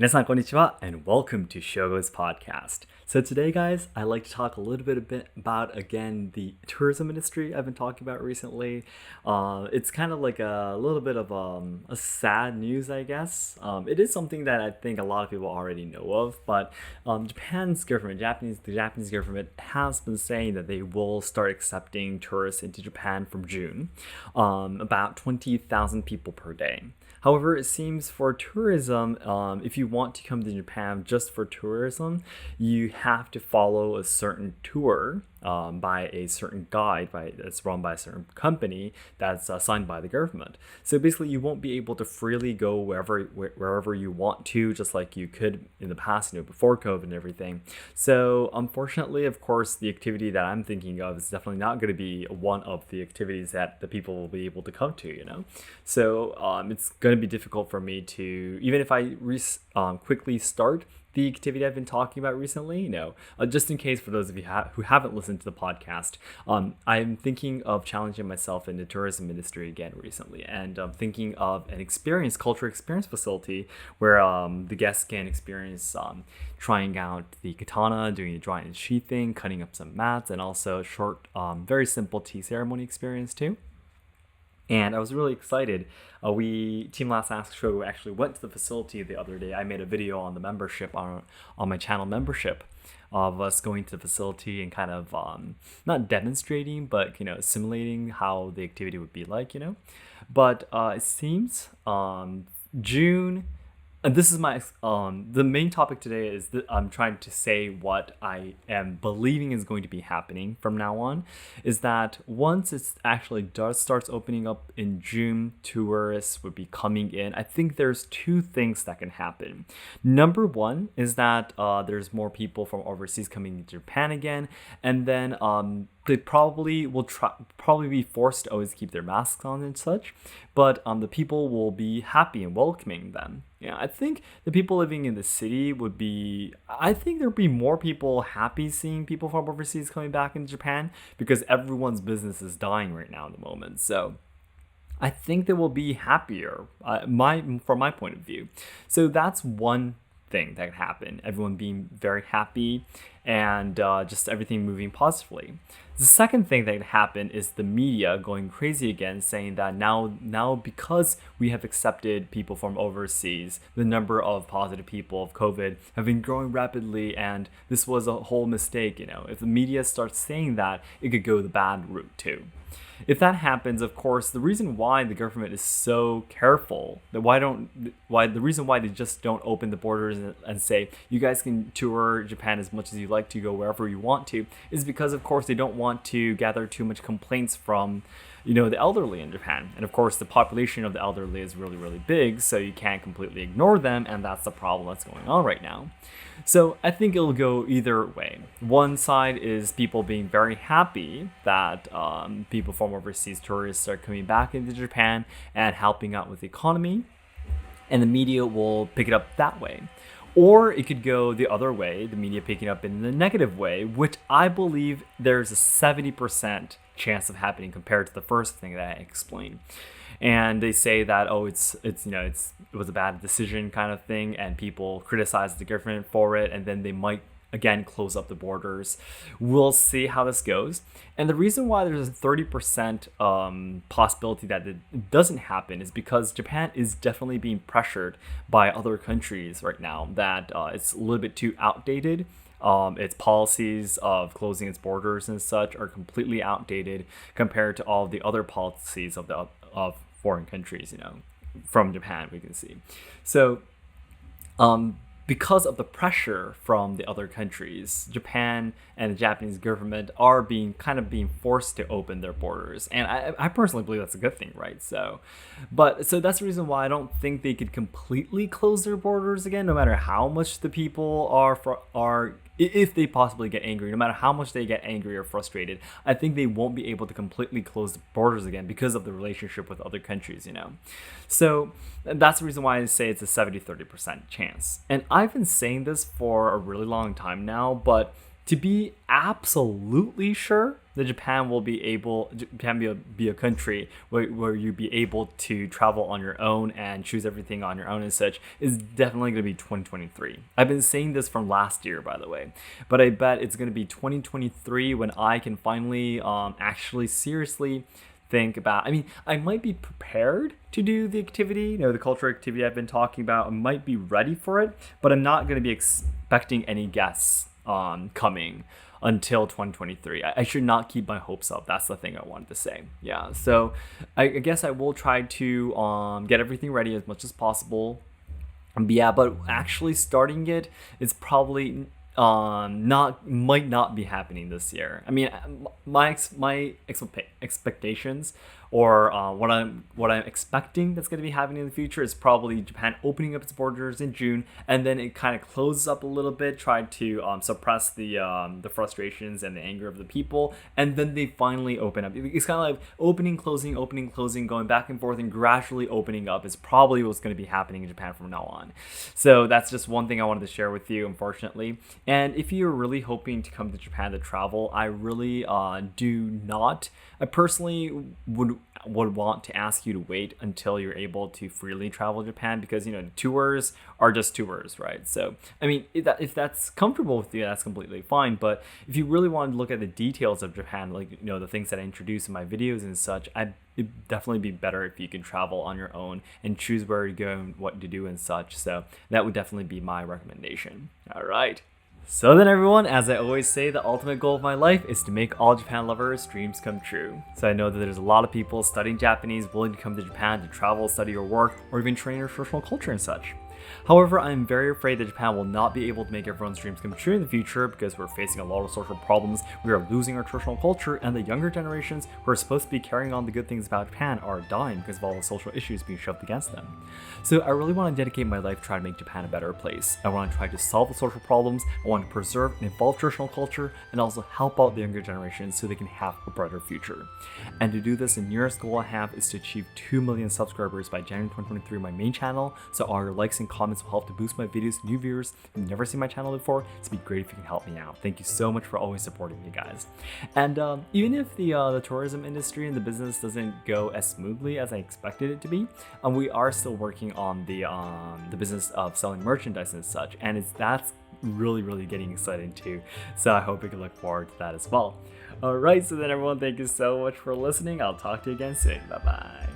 Minasan konnichiwa and welcome to Shogo's podcast. So today, guys, I'd like to talk a little bit about, again, the tourism industry I've been talking about recently. It's kind of like a little bit of a sad news, I guess. It is something that I think a lot of people already know of, but the Japanese government has been saying that they will start accepting tourists into Japan from June, about 20,000 people per day. However, it seems for tourism, if you want to come to Japan just for tourism, you have to follow a certain tour by a certain guide that's run by a certain company that's signed by the government. So basically, you won't be able to freely go wherever you want to, just like you could in the past, before COVID and everything. So unfortunately, of course, the activity that I'm thinking of is definitely not going to be one of the activities that the people will be able to come to. So it's going to be difficult for me to, even if I quickly start the activity I've been talking about recently, just in case for those of you who haven't listened to the podcast, I'm thinking of challenging myself in the tourism industry again recently, and I'm thinking of an cultural experience facility where the guests can experience trying out the katana, doing the drawing and sheathing, cutting up some mats, and also a short, very simple tea ceremony experience too. And I was really excited. Team Last Ask Show actually went to the facility the other day. I made a video on the membership, on my channel membership, of us going to the facility and kind of not demonstrating, but simulating how the activity would be like. But it seems June. And this is the main topic today is that I'm trying to say what I am believing is going to be happening from now on, is that once it actually starts opening up in June, tourists would be coming in. I think there's two things that can happen. Number one is that there's more people from overseas coming to Japan again, and then they probably will probably be forced to always keep their masks on and such, but the people will be happy and welcoming them. I think the people living in the city I think there'll be more people happy seeing people from overseas coming back into Japan, because everyone's business is dying right now at the moment. So I think they will be happier, from my point of view. So that's one thing that could happen, everyone being very happy and just everything moving positively. The second thing that could happen is the media going crazy again, saying that now because we have accepted people from overseas, the number of positive people of COVID have been growing rapidly, and this was a whole mistake. If the media starts saying that, it could go the bad route too. If that happens, of course, the reason why the government is so careful, the reason why they just don't open the borders and say you guys can tour Japan as much as you like to, go wherever you want to, is because, of course, they don't want to gather too much complaints from the elderly in Japan. And of course, the population of the elderly is really, really big, so you can't completely ignore them, and that's the problem that's going on right now. So I think it'll go either way. One side is people being very happy that people from overseas tourists are coming back into Japan and helping out with the economy, and the media will pick it up that way. Or it could go the other way, the media picking up in the negative way, which I believe there's a 70% chance of happening compared to the first thing that I explained. And they say that, it was a bad decision kind of thing, and people criticize the government for it, and then they might again close up the borders. We'll see how this goes. And the reason why there's a 30% possibility that it doesn't happen is because Japan is definitely being pressured by other countries right now, that it's a little bit too outdated. Its policies of closing its borders and such are completely outdated compared to all the other policies of foreign countries, from Japan, we can see. So because of the pressure from the other countries, Japan and the Japanese government are being forced to open their borders. And I personally believe that's a good thing, right? So that's the reason why I don't think they could completely close their borders again, no matter how much the people are if they possibly get angry, no matter how much they get angry or frustrated. I think they won't be able to completely close the borders again because of the relationship with other countries, So that's the reason why I say it's a 70-30% chance. And I've been saying this for a really long time now, but to be absolutely sure, that Japan will be a country where you be able to travel on your own and choose everything on your own and such is definitely going to be 2023. I've been saying this from last year, by the way, but I bet it's going to be 2023 when I can finally actually seriously think about. I mean, I might be prepared to do the activity, the cultural activity I've been talking about. I might be ready for it, but I'm not going to be expecting any guests coming until 2023. I should not keep my hopes up. That's the thing I wanted to say. Yeah, so I guess I will try to get everything ready as much as possible. But actually starting it is probably might not be happening this year. I mean, my expectations, or what I'm expecting that's going to be happening in the future, is probably Japan opening up its borders in June, and then it kind of closes up a little bit, try to suppress the frustrations and the anger of the people, and then they finally open up. It's kind of like opening, closing, going back and forth, and gradually opening up is probably what's going to be happening in Japan from now on. So that's just one thing I wanted to share with you, unfortunately. And if you're really hoping to come to Japan to travel, I really do not. I personally would want to ask you to wait until you're able to freely travel Japan, because tours are just tours, right? So I mean, if that's comfortable with you, that's completely fine. But if you really want to look at the details of Japan, like the things that I introduce in my videos and such, it'd definitely be better if you can travel on your own and choose where to go and what to do and such. So that would definitely be my recommendation. All right. So then everyone, as I always say, the ultimate goal of my life is to make all Japan lovers' dreams come true. So I know that there's a lot of people studying Japanese willing to come to Japan to travel, study, or work, or even train your traditional culture and such. However, I'm very afraid that Japan will not be able to make everyone's dreams come true in the future, because we're facing a lot of social problems, we are losing our traditional culture, and the younger generations who are supposed to be carrying on the good things about Japan are dying because of all the social issues being shoved against them. So I really want to dedicate my life trying to make Japan a better place. I want to try to solve the social problems, I want to preserve and evolve traditional culture, and also help out the younger generations so they can have a brighter future. And to do this, the nearest goal I have is to achieve 2 million subscribers by January 2023 on my main channel, so all your likes and comments will help to boost my videos to new viewers who've never seen my channel before. It'd be great if you can help me out. Thank you so much for always supporting me, guys. And even if the tourism industry and the business doesn't go as smoothly as I expected it to be, we are still working on the business of selling merchandise and such, and that's really getting exciting too. So I hope you can look forward to that as well. All right, so then everyone, thank you so much for listening. I'll talk to you again soon. Bye bye.